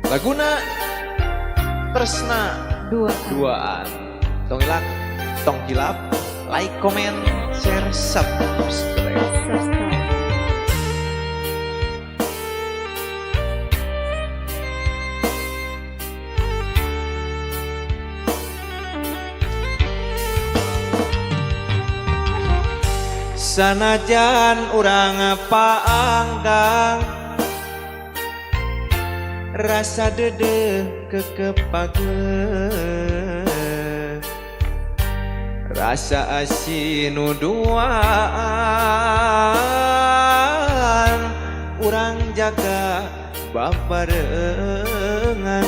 Laguna Tresna duaan. Tong hilap, tong hilap, like, comment, share, subscribe. Sanajan urang paanggang rasa dedeh kekepageun rasa asin duaan urang jaga babarengan.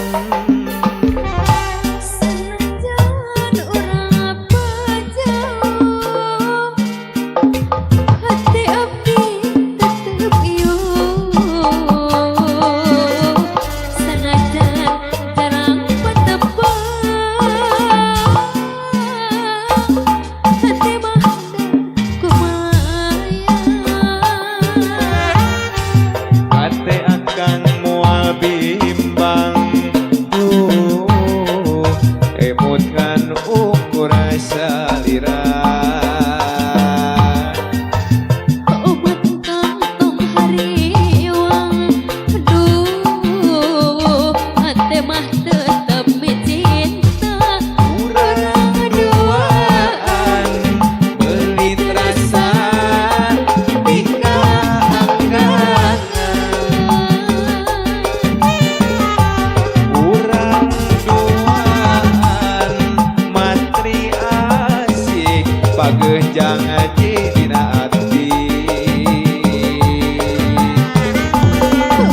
Pagenjang aji dina ati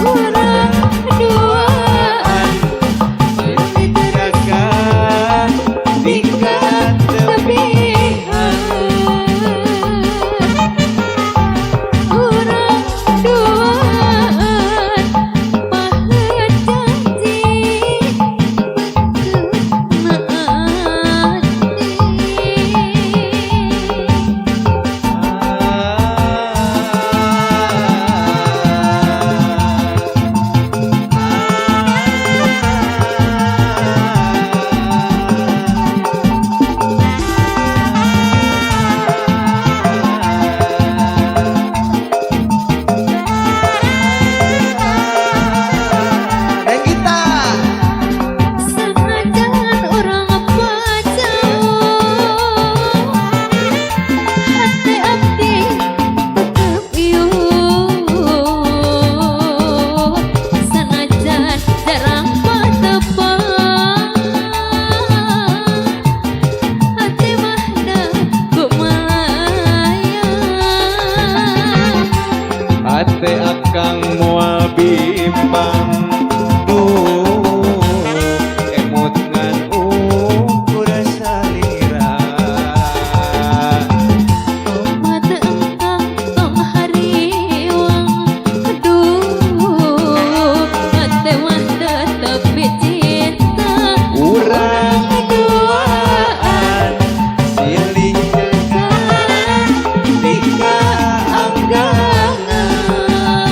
urang duaan jaga tingkat tebihan urang duaan pahet janji ate akang moal bimbang emut ngan ukur salira mata engkang tong hariwang aduh hati mah tetep cinta urang duaan silih jaga tika anggangan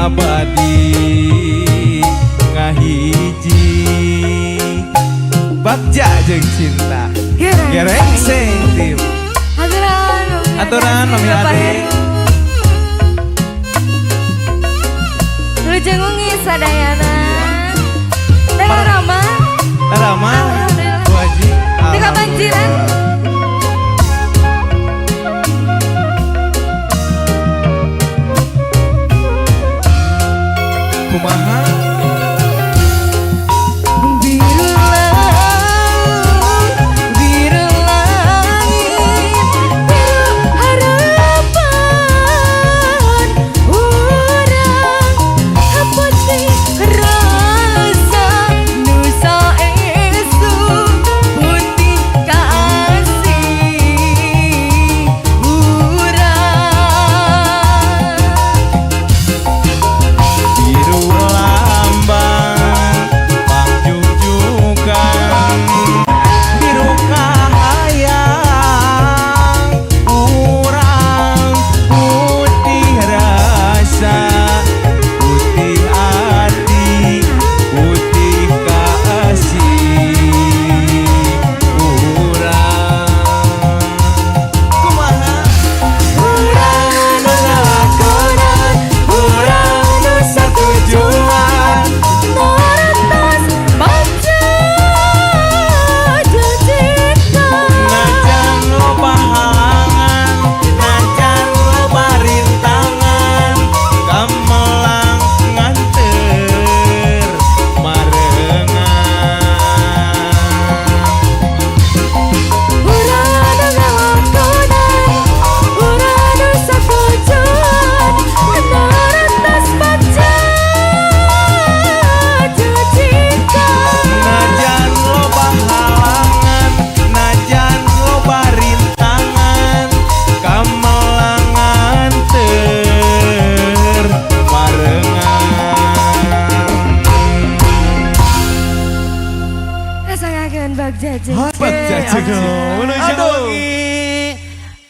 abadi ngahiji bagja jeung cinta gerengseng tim aturan mami ade lu jengungi sadayana tengah Rama Rama wajib tengah banjiran kumaha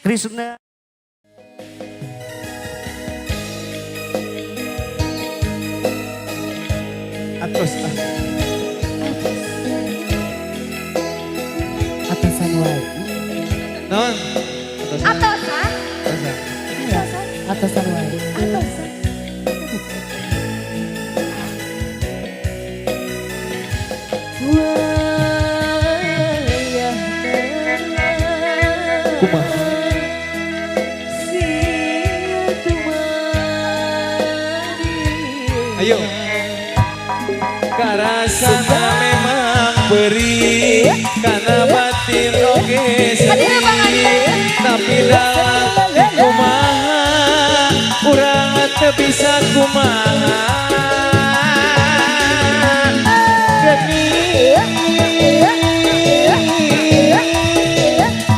Krisna atos atasan wae. non Atosan Atasan wae. kumaha ayo karasana memang beri karena batin oge sedih tapi dalam kumaha urang teu bisa kumaha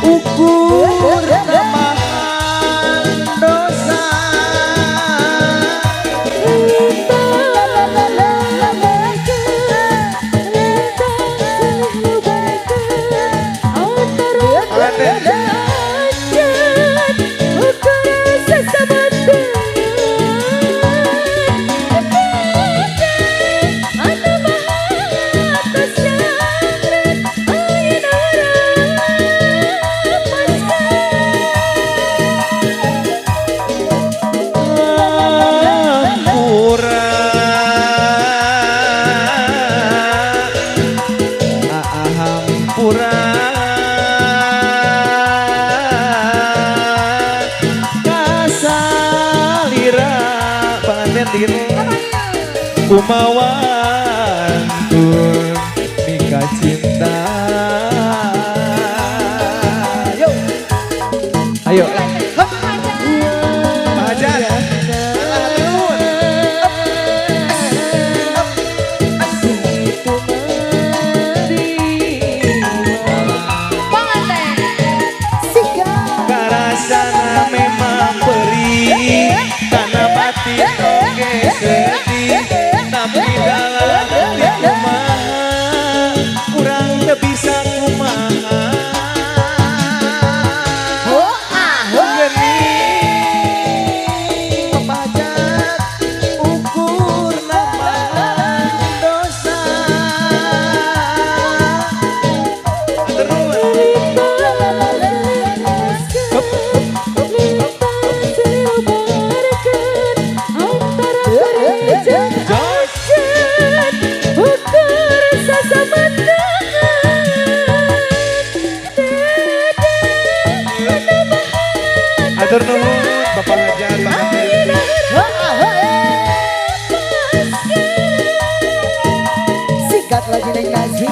ukur kelemahan dosa kumawan pun nikah cinta ayo Hajar karasana memang perih karena batin oge sedih tapi dalam hati kumaha urang teu bisa kumaha geuning pepajat ukur Sikat lagi neng kasih.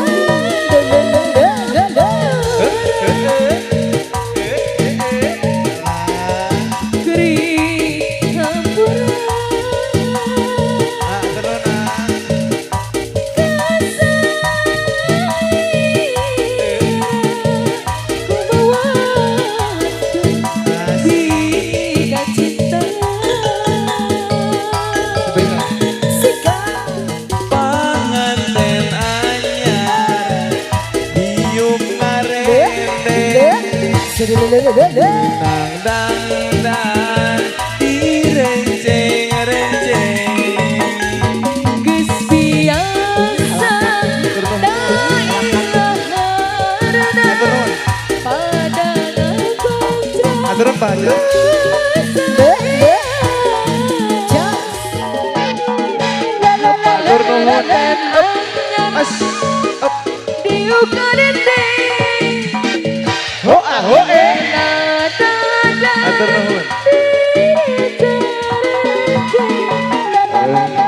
Panganten anyar diuk ngarende nang dang dan direnceng-renceng Geus biasa da ilaharana pada ngagojrak Aturan Pak aja. Atur nuhun. As up diuk ngarende ho ah ho Atur nuhun.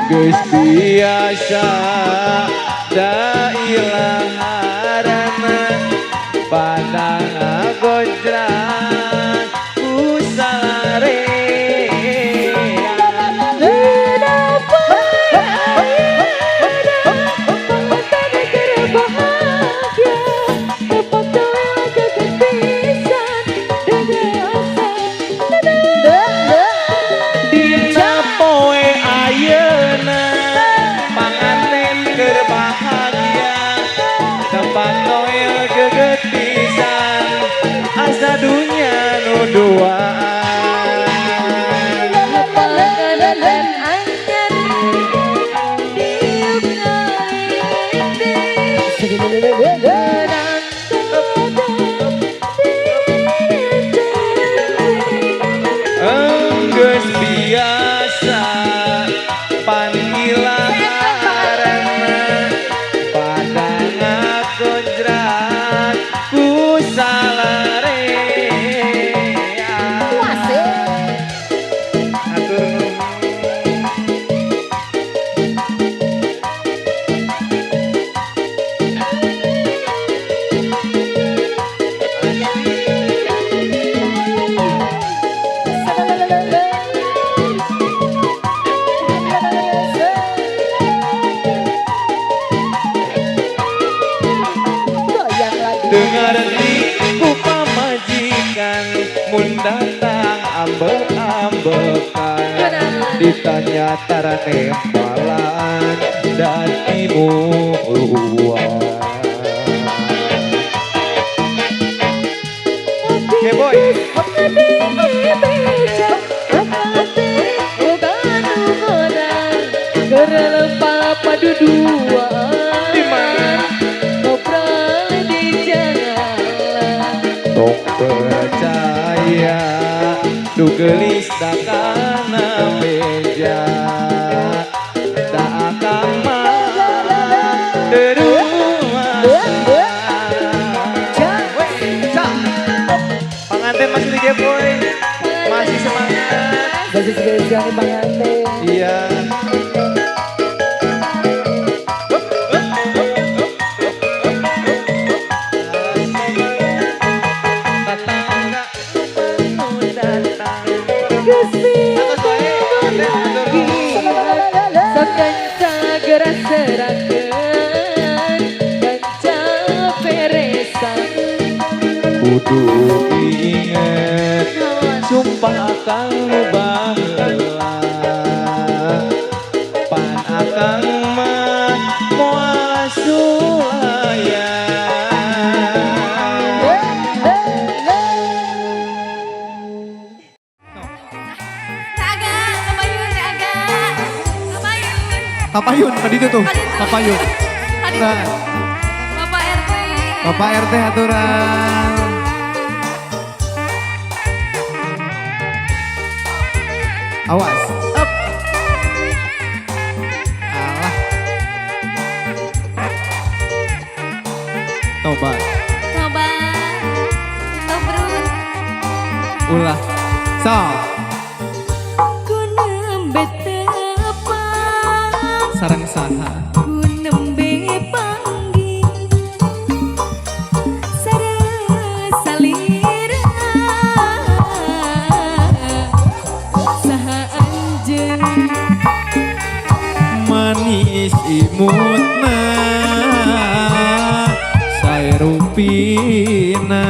Geus biasa da ilaharana pada ngagojrak ku salarean. Dina poe ayeuna panganten keur bahagia tempat noel geget pisan asa dunya nu duaan. Panganten anyar diuk ngarende Geus biasa pan ilaharana pada ngagojrak ku salarean. Atur nuhun. Dengar di ku pamajikan mun datang ambek-ambekan ditanya tarane balaan dan timuruan. Oke boy. Di mana? Tok percaya du geulis da kana meja da akang mah teu Panganten masih di Game Boy. Masih semangat. Masih spesial nih Bang Ante. Iya. Kudu diinget sumpah akang baheula pan akang mah moal sulayan. Papayun, tadi itu tuh, papayun. Nah, Bapak RT. Bapak RT aturan. Awas, up. Alah. Tobat, Coba. Tobrun. ulah. So, saha ku nembe panggih sareng salira saha anjeun manis imutna sairupina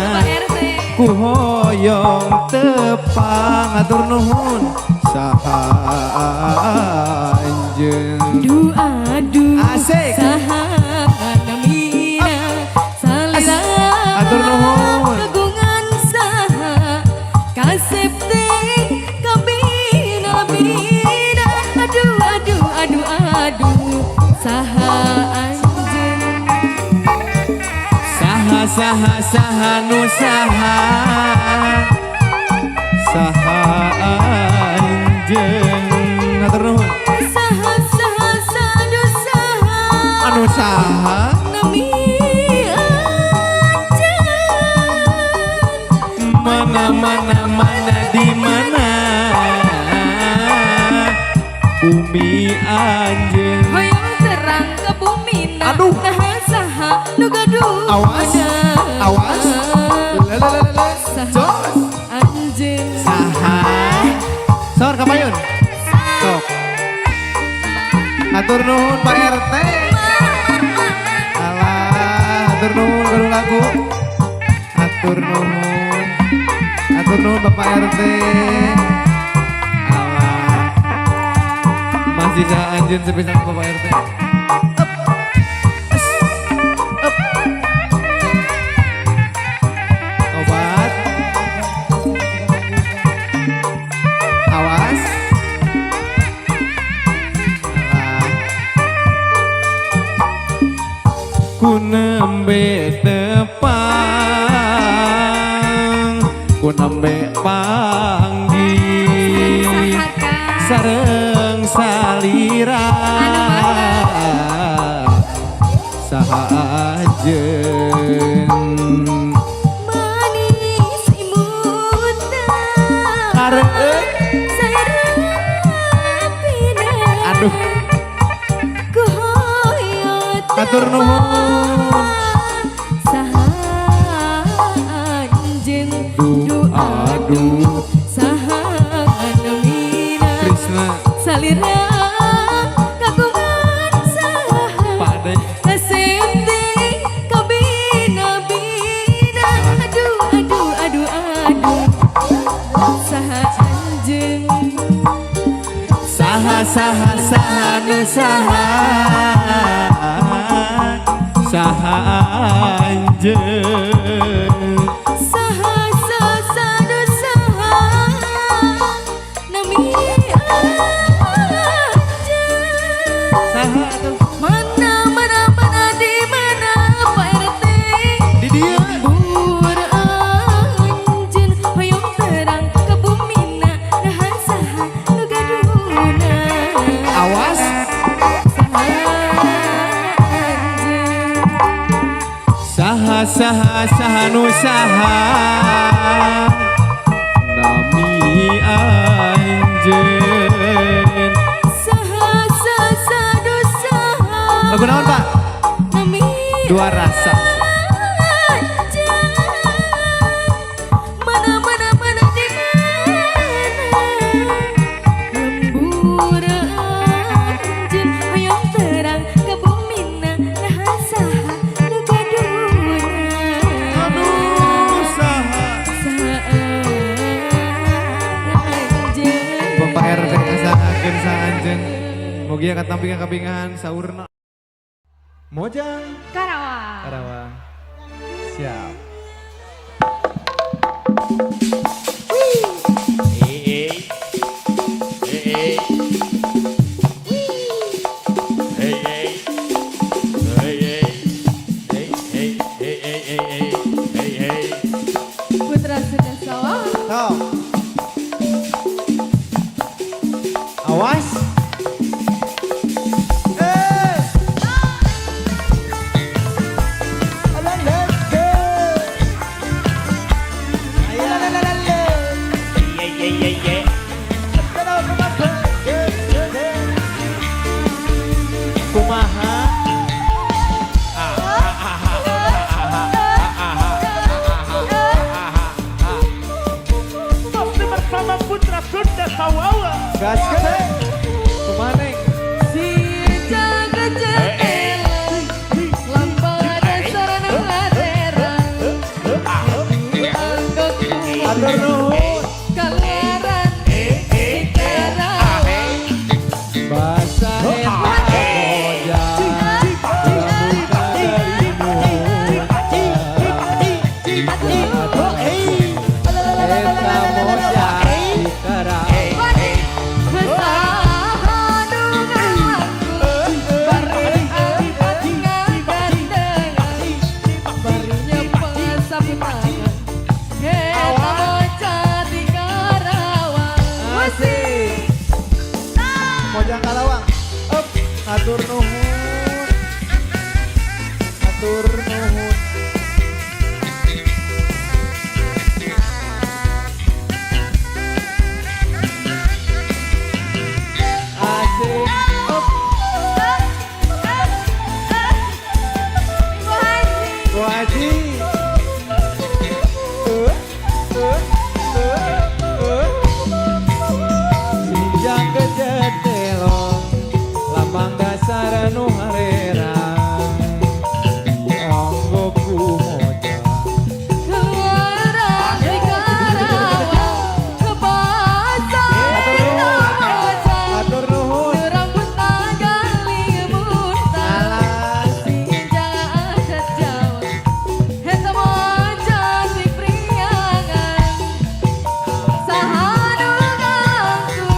Bapak RT ku hoyong tepang atur nuhun saha anjeun Aduh Asik. saha namina salira Atur nuhun. kagungan saha kasep teh kabina-bina aduh saha anjeun saha nu saha anjeun atur nuhun saha sadu saha anu saha nami anjeun mana di mana bumi anjeun hoyong terang ke bumi Aduh. nah saha nu gaduh Awas. Lalalala. saha Jos. anjeun Saha Sor kapayun sok atur nuhun Pak RT alah atur nuhun gaduh lagu atur nuhun Bapak RT alah masih saha anjeun sepisan Bapak RT obat awas ku nembe tepang ku nembe panggih sareng salira saha anjeun manis imutna Areup. sarapina Aduh. ku hoyong Atur nuhun. saha anjeun Aduh. saha namina Krishna salira kagungan saha Pade kasente kabina-bina aduh saha anjeun saha nu saha anjeun saha sadu saha nami anjeun saha tuh mana di mana Pak RT di dieu bur anjeun hoyong terang ke bumina nah saha nu gaduna awas saha anjeun saha nu saha nami anjeun saha sadu saha lagu naon Pak nami dua rasa mana di mana lembur anjeun hoyong terang ke bumina nah saha nu gaduna aduh saha saha anjeun Bapak RT ngasahakeun saha anjeun mugi katampingan kabingahan saurna Mojang Karawang Karawang siap Putra sudah sawah Sok. Awas. Sunda Sawawa. Gas ke? Kemana? Si jaga jendela lampau dasar ngarera Atur nuhun. kalaran Karawang Bahasa eta moja. Rambutna dari muda. Eta moja di Karawang. Mojang Karawang. Up. Atur nuhun. Atur nuhun. Asik. Up. Bu Haji. Sinjang kejetelo lambang dasar nu harera dionggo ku moja. Atur nuhun. Alas.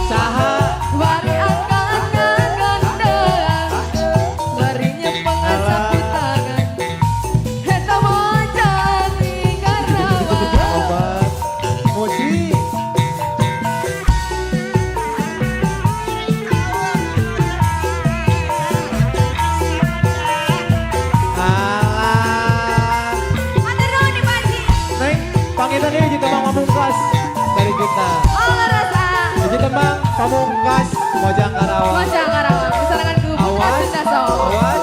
Saha. Obat. Muji. Alah. Neng, pangitan ini jadi tembang pamungkas dari kita. Jadi tembang pamungkas Mojang Karawang. Awas, awas.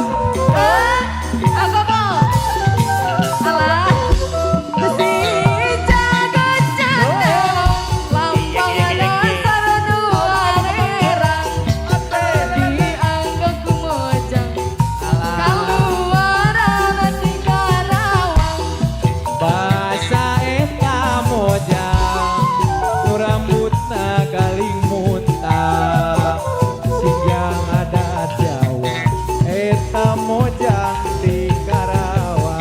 Bahasa eta mojang, nu rambutna galing muntah, sinjang adat Jawa, eta mojang di Karawang.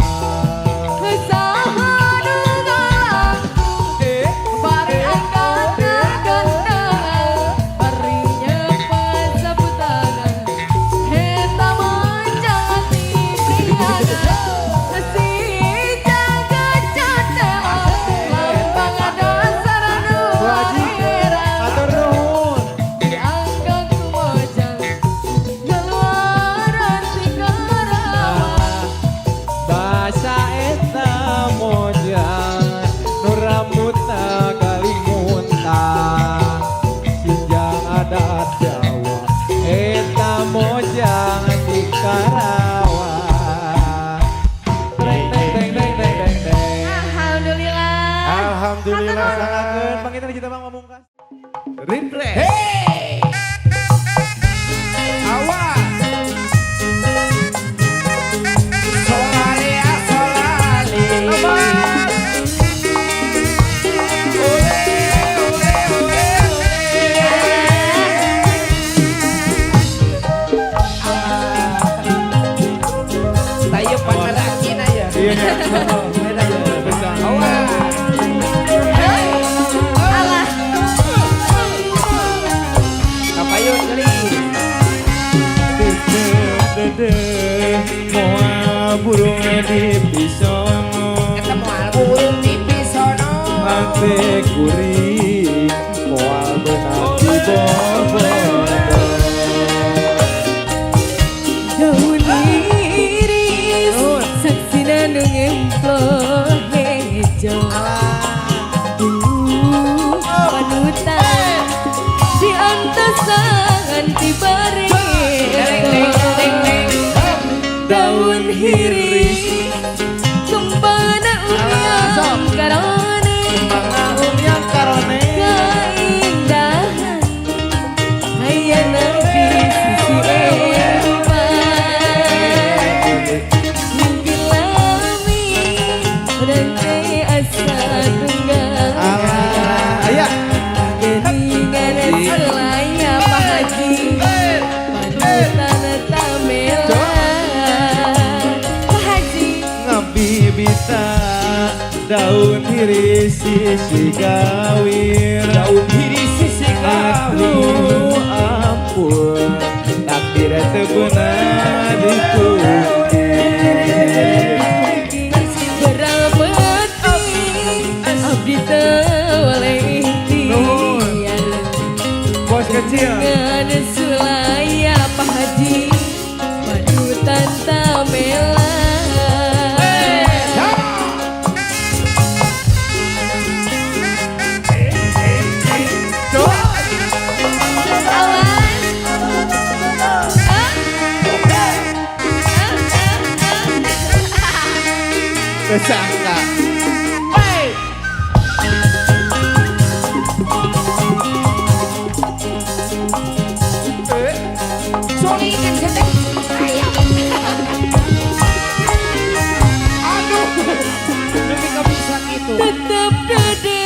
Bu Haji, atur nuhun. Bahasa eta mojang, nu rambutna galing muntah, sinjang adat Jawa, eta mojang di Karawang. Deng deng deng deng deng deng deng. Alhamdulillah sangakeun pangitan kita Bang Pamungkas. Refresh. Hey! Awas. Solale ya solale. Ole ole ole ole. Tayo panerakin aja. Iya nya. Beda ya. Bisa. Awas. Kapayun kali. Dede moal burung di pisono. Kita moal burung di pisono. Ate kuring moal beunang di bobodo. Daun iris saksina nu ngemploh hejo panutan di antasan ti bareto daun iris kembana unyang karone Yang karone keindah sisi gawir, daun diri sisi aduh ampun, takdir teu beunah dituruti. Abdi teu oleh ikhtiar Bos kecil. dengan sulaya Pak Haji panutan tamela. Kesangka. Tetap dada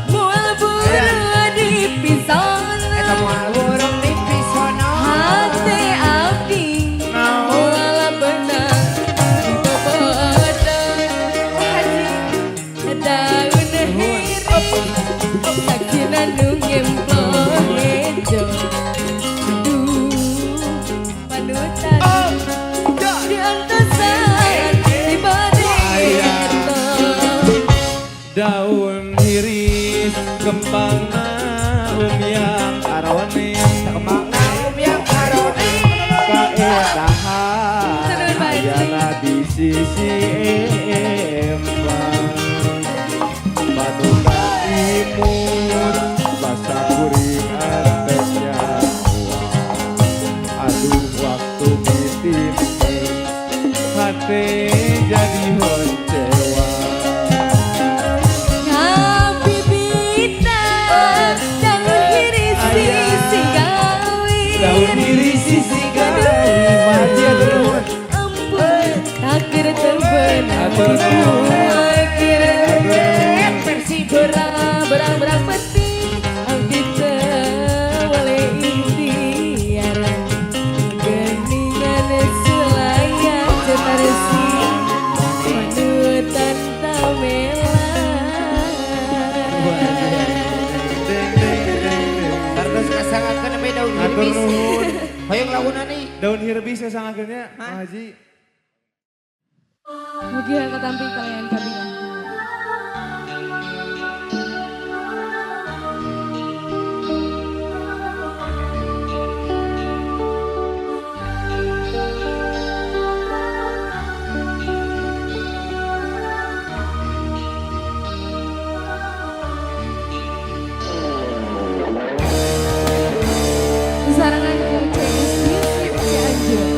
mual burung di pisona, hati abdi mual benang di bobotoh. Haji daun hiris saksina nu ngemploh hejo. Aduh panutan di antasan di badeto. Daun iris kembangna umyang kaedahan ayana di sisi empang paduka imut basa kuring antesnya aduh waktu ditimpe hati jadi honcewa. Daun diri sisi gawi mati terus Ampun takdir terbenam berang peti abdi teu oleh ikhtiar geningan sulaya cetarsi panutan tamela. Terus kasangakeun we daun Atur hirbis. nuhun. Hoyong lagunan nih. Daun hirbis kesangakeunnya Pak Haji. Mugi katampi kalian kabingan. Sarangan CS Cianjur.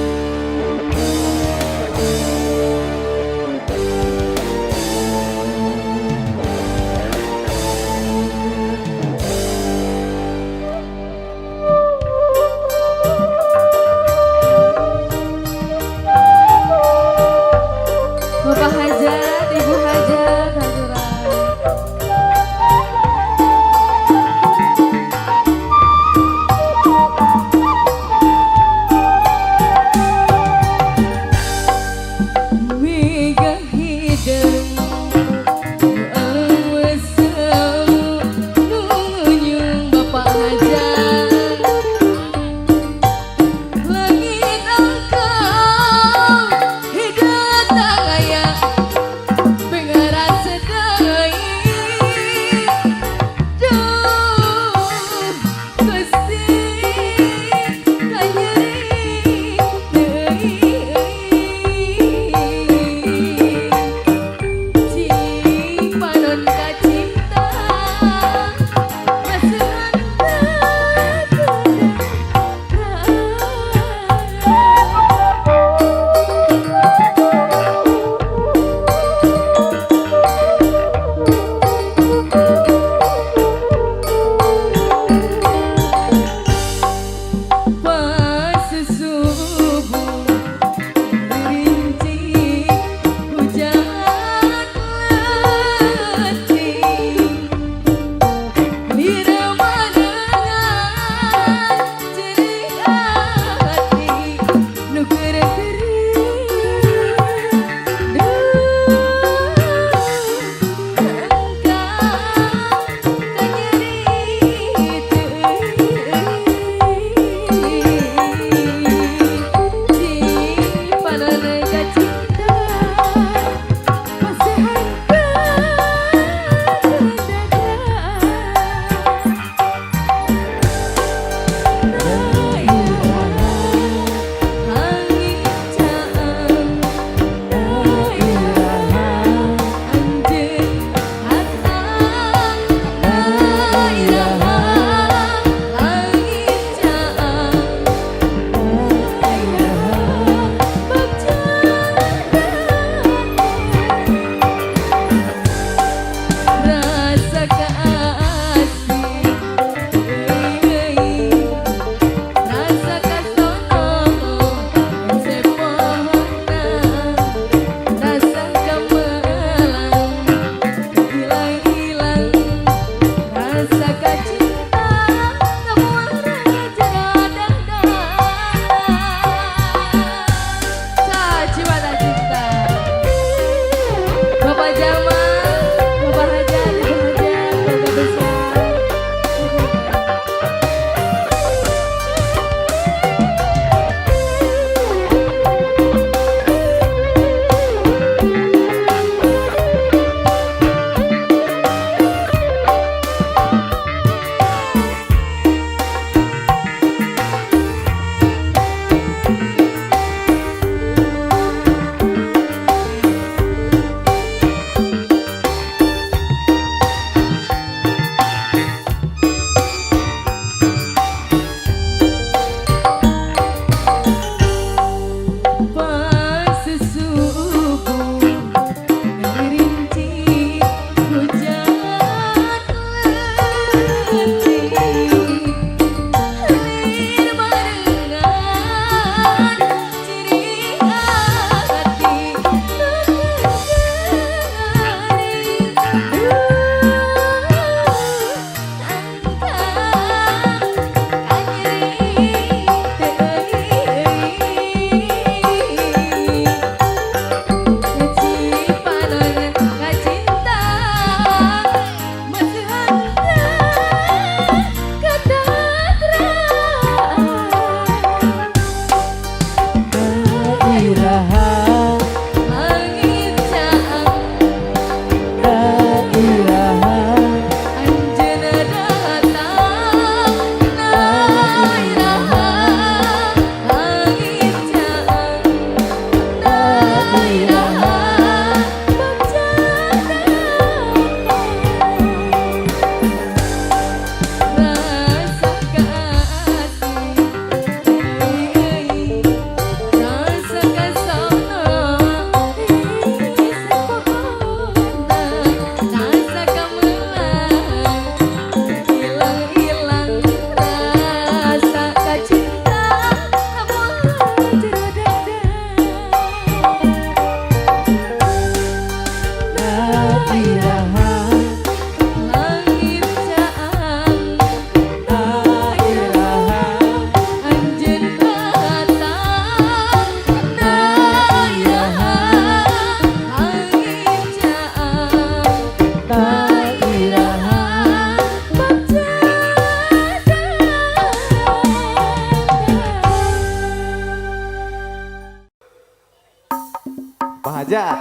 Hajat.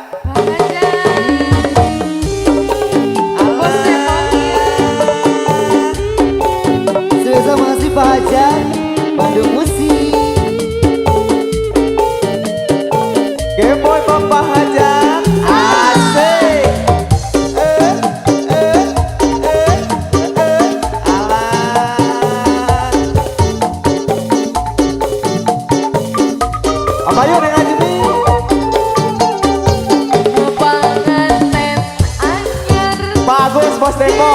Terima kasih Pak Hajat, Bandung Musik. Game Boy Papa Hajat. Asik. Apa yuk dengan Juni? Panganten anyar Bagus Bos Tempo.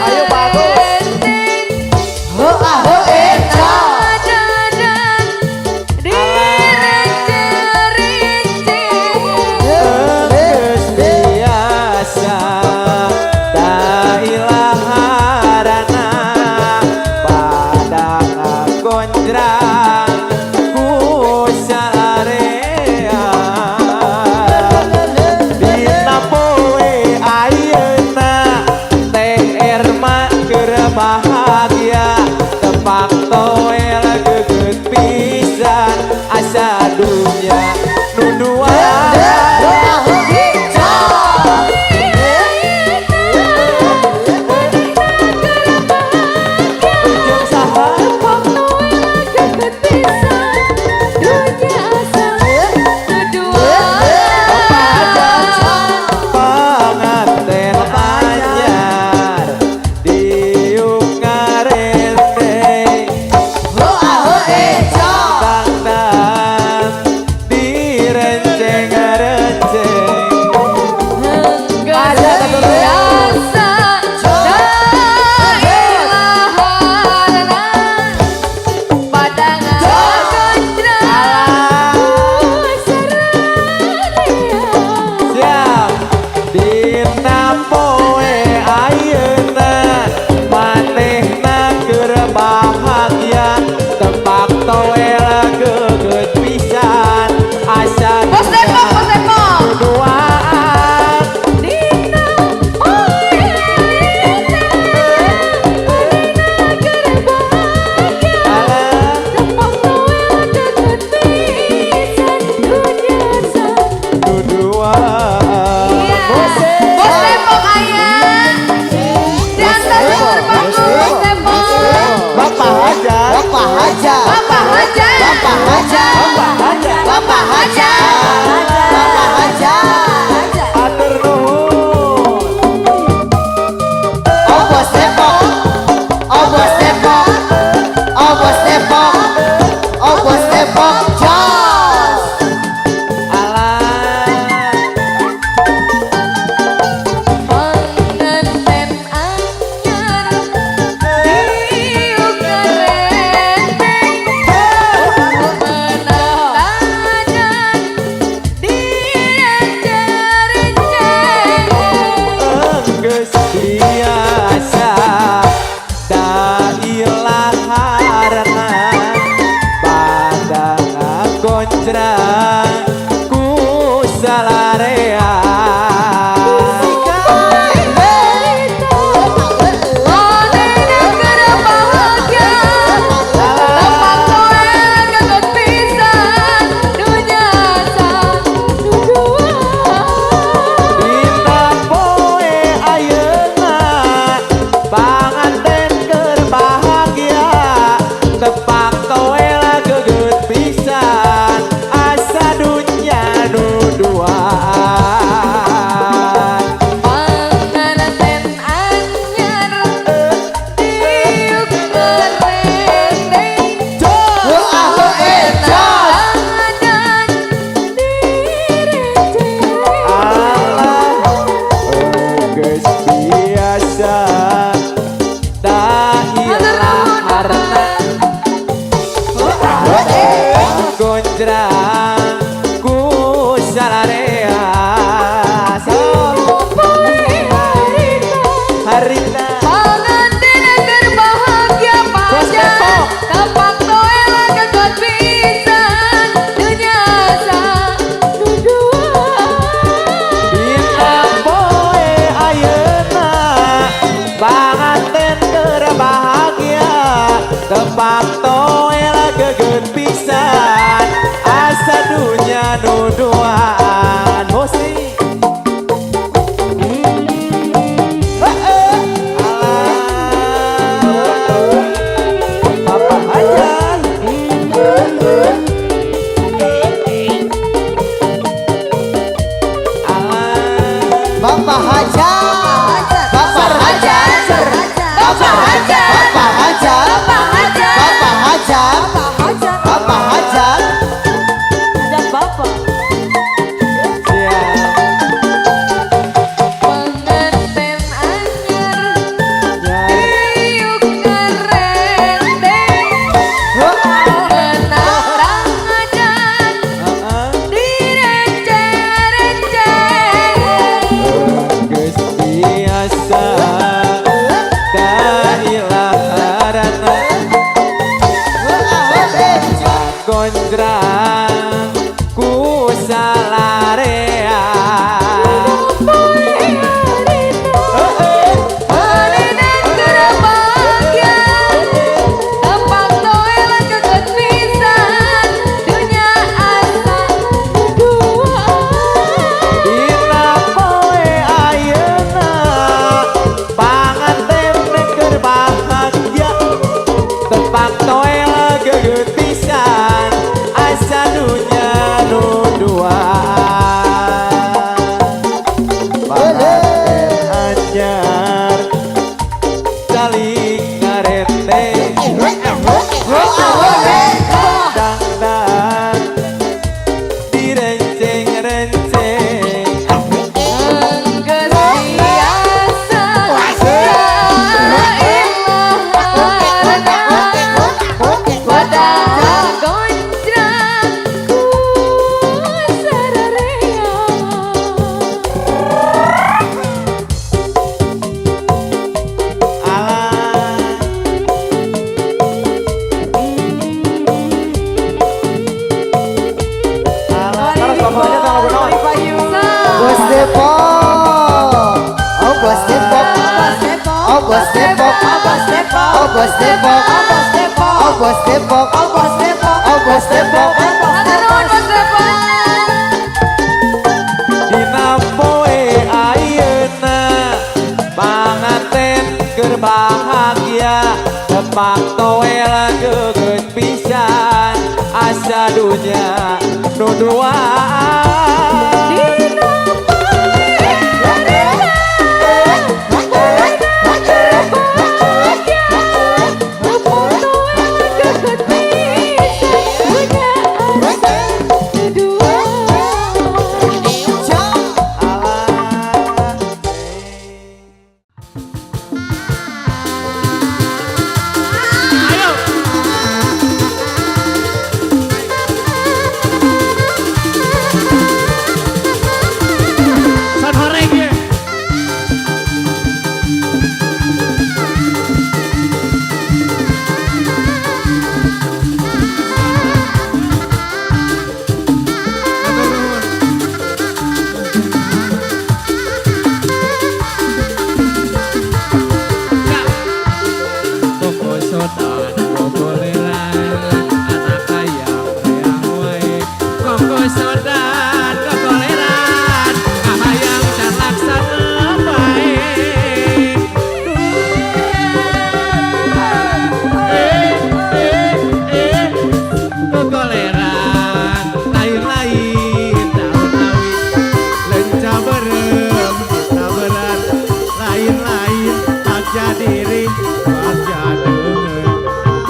Ayo bagus. Ho ah ho eca. Geus biasa da ilaharana pada kondrang ku salarea dina poe ayeuna teh Erma keur bahagia tepak toel geget pisan asa dunya nu dua. Panganten anyar diuk ngarenteng Ho ah ho eca. tangdan direnceng-renceng. Siap dina poe ayeuna manehna keur bahagia tepak toel geget pisan asa duaan. Bapak Hajat. Bapak Hajat. Bapak Hajat. Bapak Hajat. Bapak Hajat. Atur nuhun. Oh bos Depok. Oh bos Depok. Oh bos Depok. Oh bos Depok. Jos. Alah. Geus biasa da ilaharna pada kondrang ku salarea. Dina poe ayeuna panganten keur bahagia tepak toel geget pisan asa dunya nu duaan. Ho ah ho eca. Alah geus biasa da ilaharna kondrang ku salarea. Harita Bos Depok. dina poe ayeuna panganten keur bahagia tepak toel geget pisan asa dunya nu duaan. sarana gondrang ku salarea dina poe ayeuna panganten keur bahagia tepang toel gegeut pisan asa dunya nu dua panganten anyar saling ngarete dangdang direnceng-renceng Bos Depok, oh bos Depok, oh bos Depok, oh bos Depok, oh bos Depok, oh bos Depok, oh bos Depok, oh bos Depok, dina poe ayeuna panganten keur bahagia tepang toel gegeut pisan asa dunya nu dua diri wajah deungeun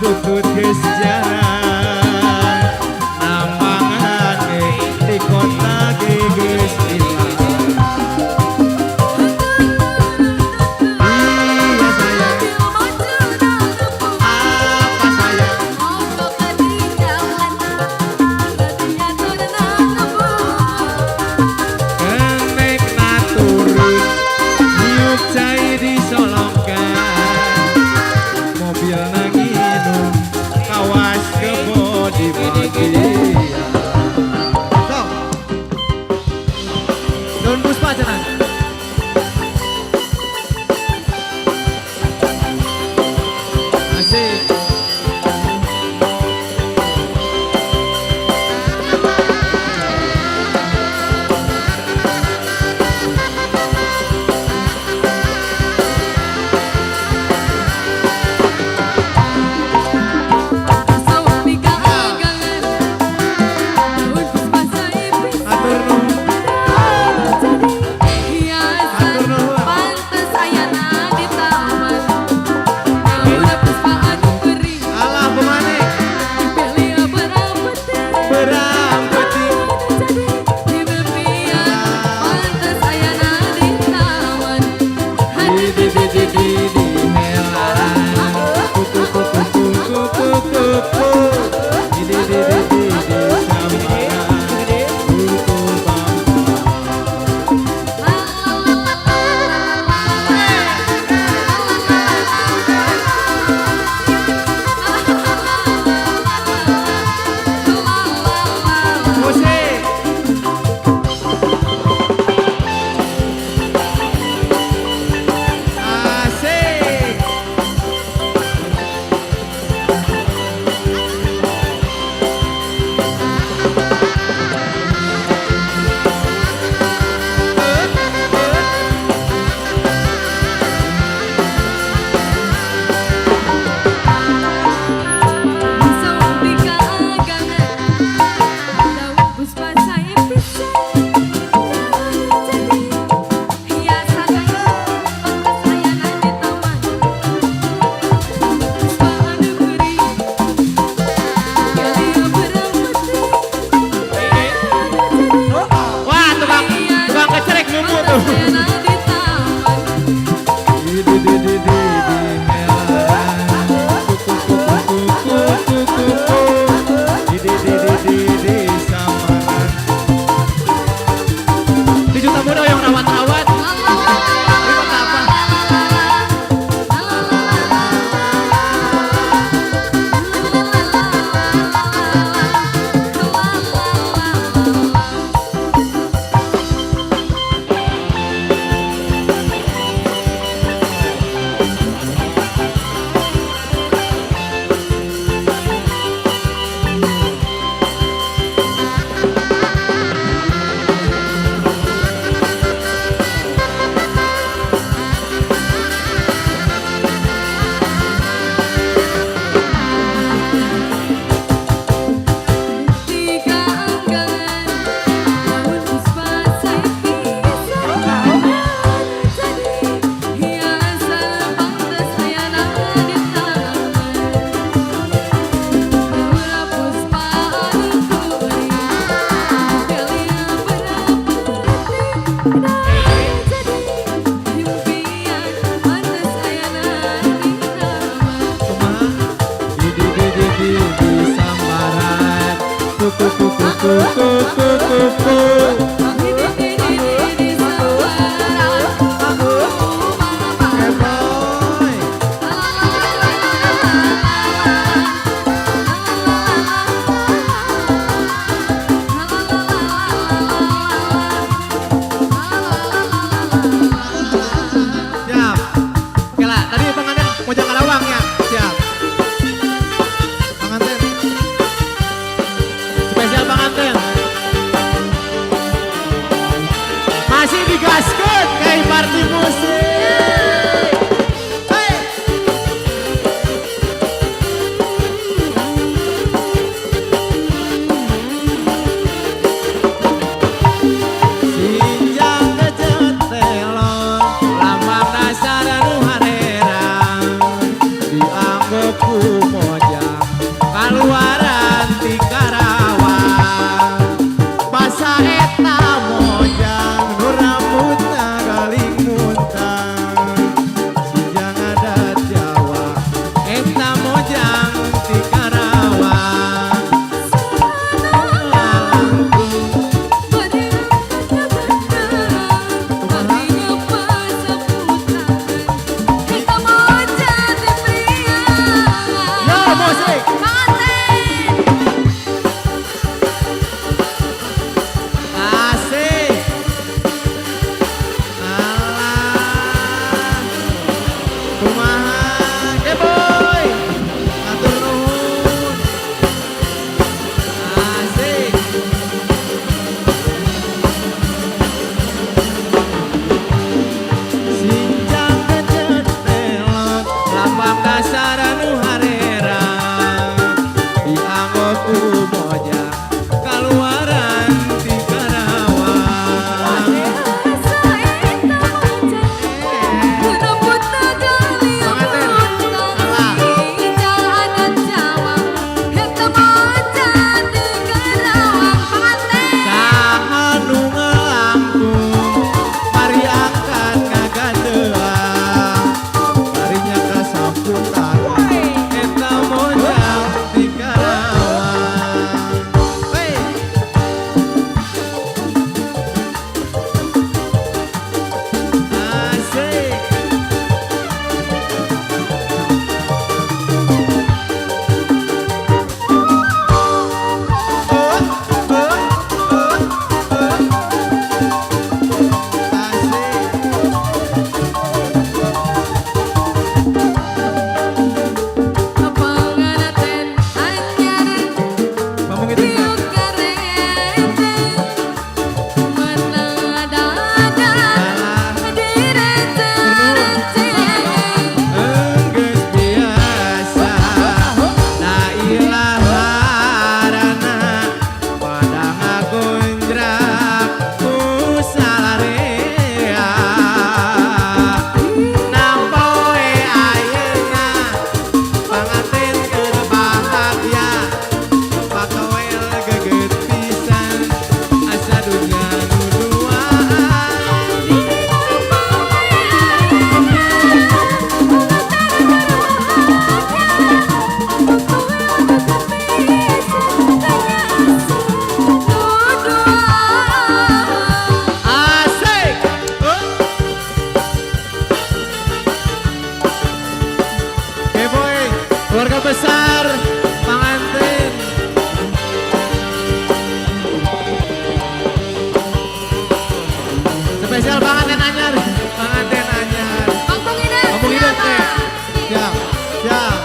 tutut geus jarang nampangane di kota ge geus ilang. Iya sayang, apa sayang? Kenek naturun hiup cai disolongkan, mobil nanginum kawas kebo di bagian. So, Don Puspa cenah. Asik. Atur nuhun. Alah pemane berang peti. Di melan kuku kuku kuku kuku kuku di sambaran kuku bangsa. Musik. Asik. Wah, tukang kecerek mumu tuh. Di melan kuku kuku kuku kuku di sambaran. Di juta muda yang rawat-rawat. Terima apa? Di sambaran kuku kuku kuku kuku kuku. Boy. Siap. Oke lah, tadi pengantin Mojang Karawang ya. Siap. Pengantin. Spesial pengantin. Masih digaskeun kayak party musik. Hey. Sinjang kejet telon, lambang dasar anu harerang, dianggep kumoja kaluaran ti Karawang basa eta mojang nu rambutna galing muntang sinjang adat Jawa eta mojang ti Karawang asik alah kumaha ge boy atur nuhun asik sinjang kejet pelot lapang dasar anu harerang dianggo ku mojang kaluaran ti Karawang kahanu ngelangkung mari angkat ngagandeang barinya kasamputan eta mojang ti Karawang wey asik Enggeus biasa la ilaha harana pada ngagonjrak ku salarea nampoe ayeuna panganten keur bahagia pakawel geget pisan asa dunya nu duaan asik Oke boy keluarga besar pengantin spesial pengantin anyar Kampung Hidup teh siap siap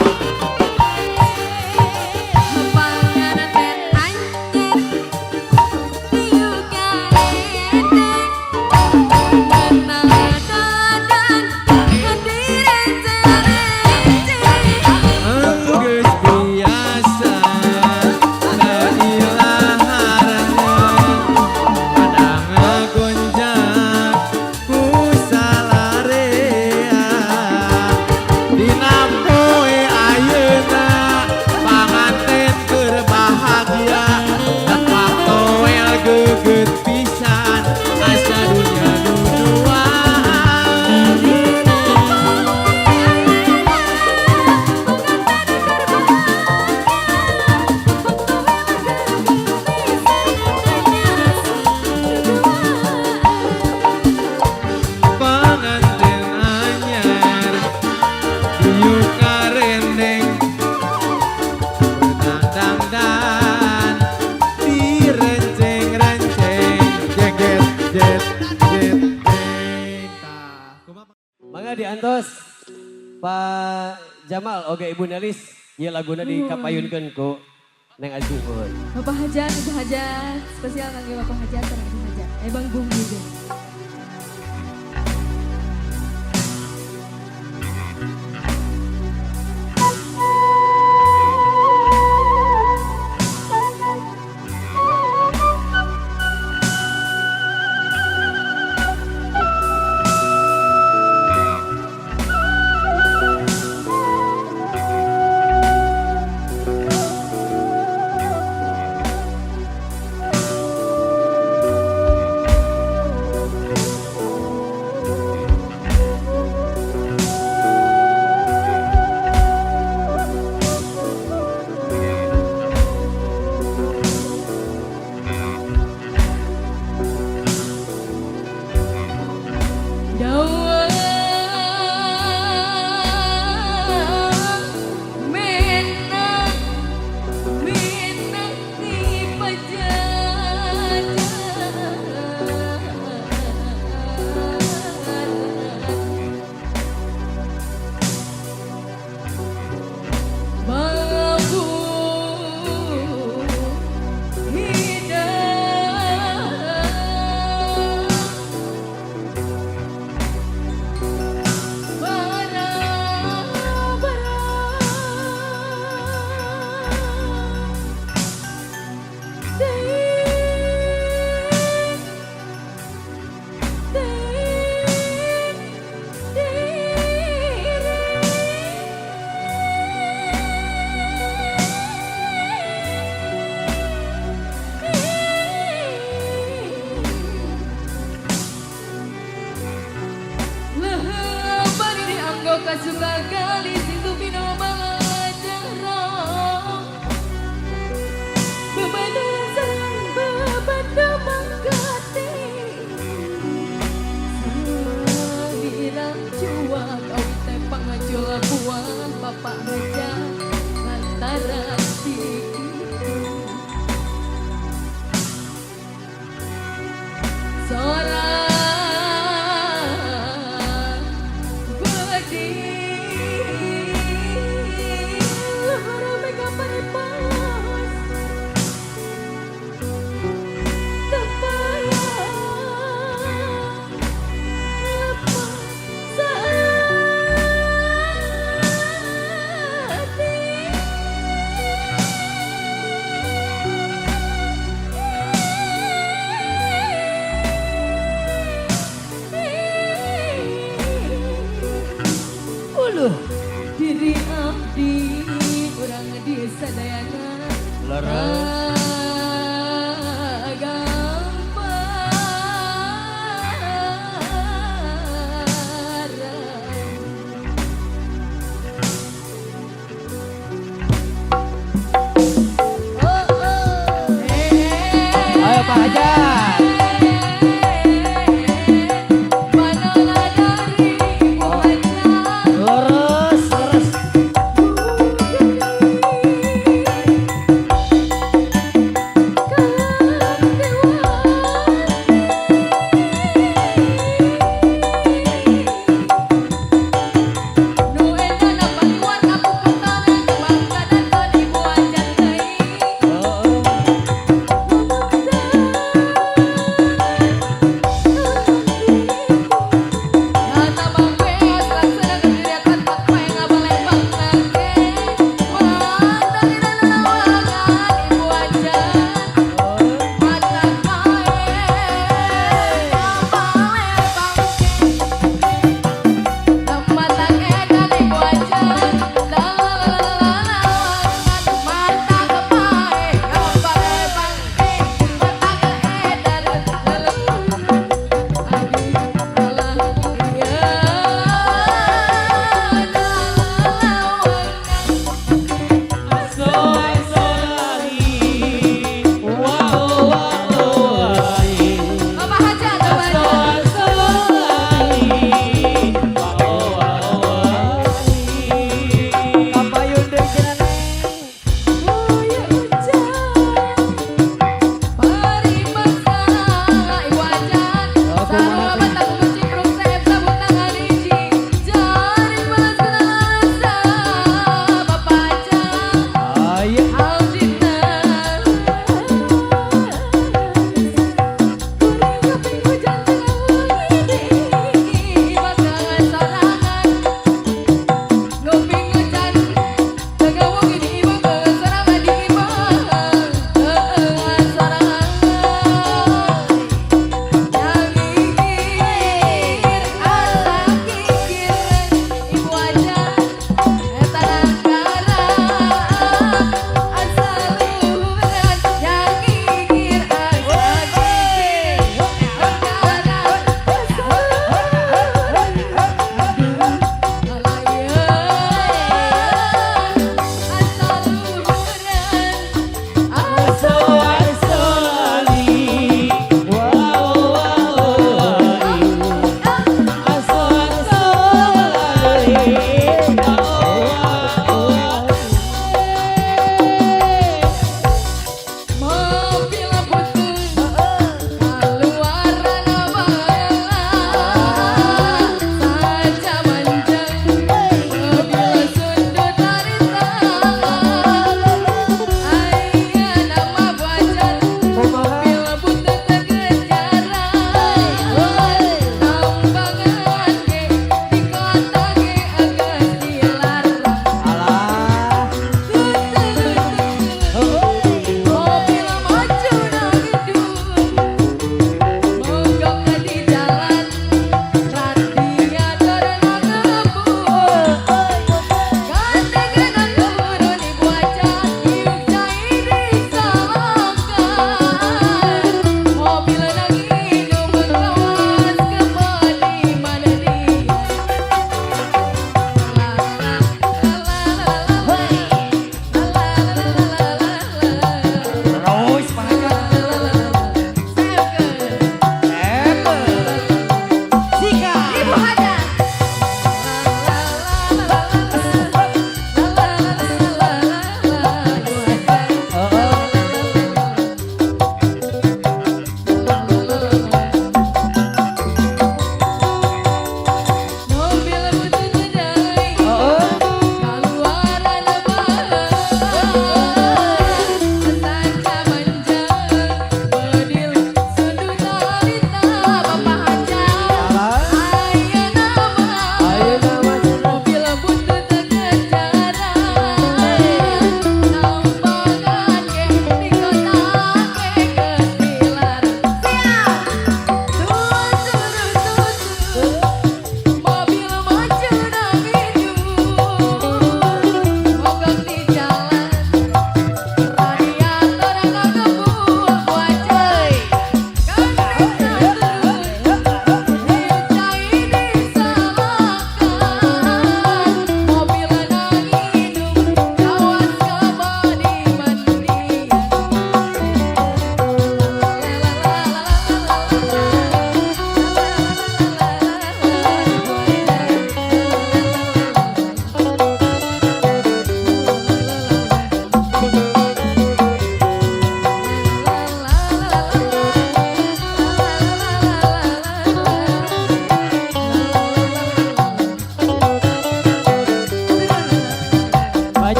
Enggeus biasa la ilaha harana pada ngagonjak ku salarea dina poe ayeuna panganten keur bahagia dan paktoel geget pisan asa dunya nu duaan panganten anyar diuk karendeng berdang-dangdan direnceng-renceng jeget jet jet Mangga diantos Pak Jamal oge Ibu Nelis ieu laguna dikapayunkeun ku Neng Aji mohon. Bapak Hajat, Ibu Hajat, spesial kangge Bapak Hajat sareng Ibu Hajat. Bang Bung juga. bareng